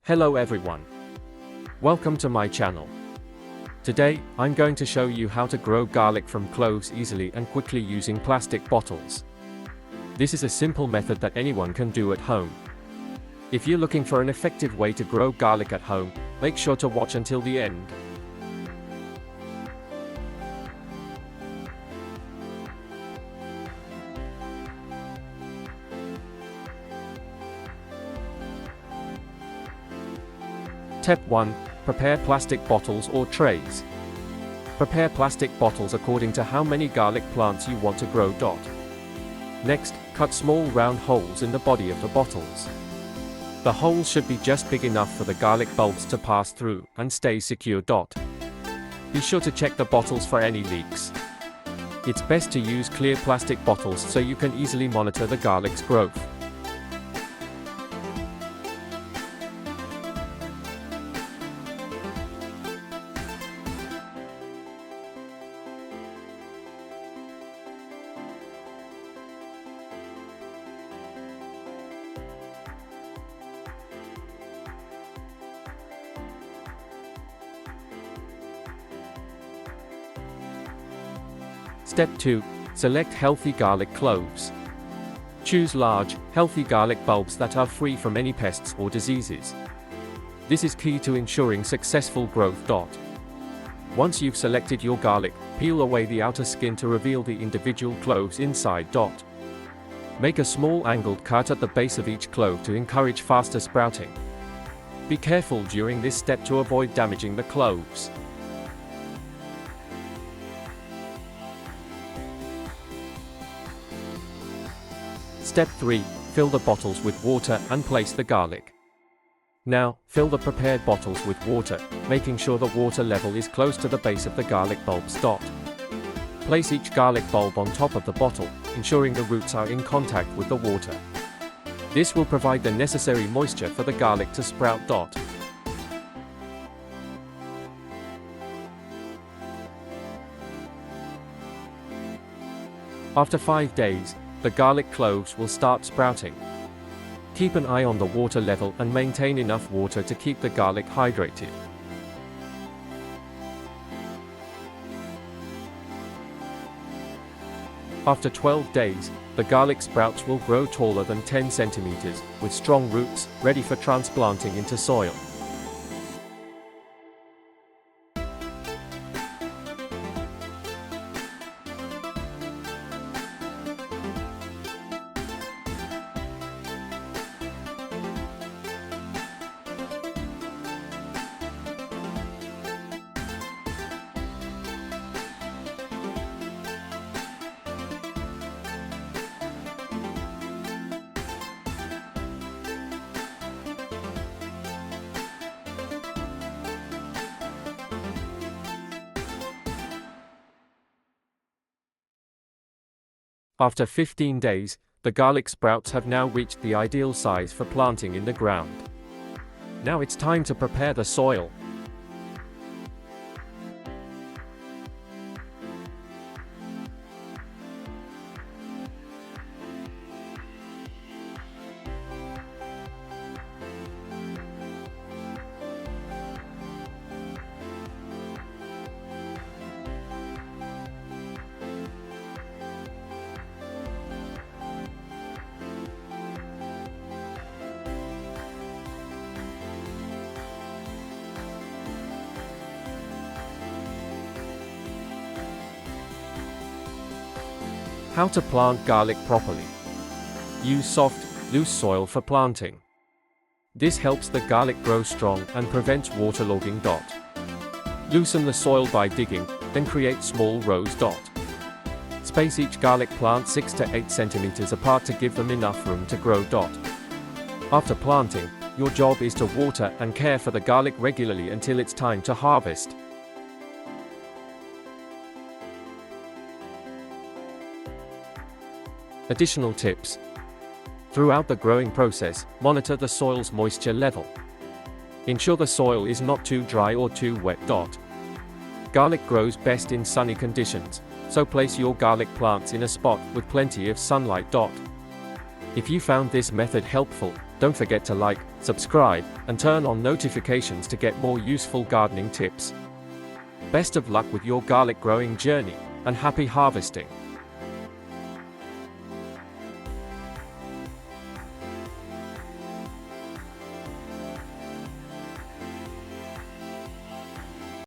Hello everyone. Welcome to my channel. Today, I'm going to show you how to grow garlic from cloves easily and quickly using plastic bottles. This is a simple method that anyone can do at home. If you're looking for an effective way to grow garlic at home, make sure to watch until the end. Step 1. Prepare plastic bottles or trays. Prepare plastic bottles according to how many garlic plants you want to grow. Next, cut small round holes in the body of the bottles. The holes should be just big enough for the garlic bulbs to pass through and stay secure. Be sure to check the bottles for any leaks. It's best to use clear plastic bottles so you can easily monitor the garlic's growth. Step 2. Select healthy garlic cloves. Choose large, healthy garlic bulbs that are free from any pests or diseases. This is key to ensuring successful growth. Once you've selected your garlic, peel away the outer skin to reveal the individual cloves inside. Make a small angled cut at the base of each clove to encourage faster sprouting. Be careful during this step to avoid damaging the cloves. Step 3. Fill the bottles with water and place the garlic. Now, fill the prepared bottles with water, making sure the water level is close to the base of the garlic bulbs. Place each garlic bulb on top of the bottle, ensuring the roots are in contact with the water. This will provide the necessary moisture for the garlic to sprout. After 5 days, the garlic cloves will start sprouting. Keep an eye on the water level and maintain enough water to keep the garlic hydrated. After 12 days, the garlic sprouts will grow taller than 10 centimeters, with strong roots, ready for transplanting into soil. After 15 days, the garlic sprouts have now reached the ideal size for planting in the ground. Now it's time to prepare the soil. How to plant garlic properly. Use soft, loose soil for planting. This helps the garlic grow strong and prevents waterlogging. Loosen the soil by digging, then create small rows. Space each garlic plant 6 to 8 centimeters apart to give them enough room to grow. After planting, your job is to water and care for the garlic regularly until it's time to harvest. Additional tips. Throughout the growing process, monitor the soil's moisture level. Ensure the soil is not too dry or too wet. Garlic grows best in sunny conditions, so place your garlic plants in a spot with plenty of sunlight. If you found this method helpful, Don't forget to like, subscribe, and turn on notifications to get more useful gardening tips. Best of luck with your garlic growing journey, and happy harvesting!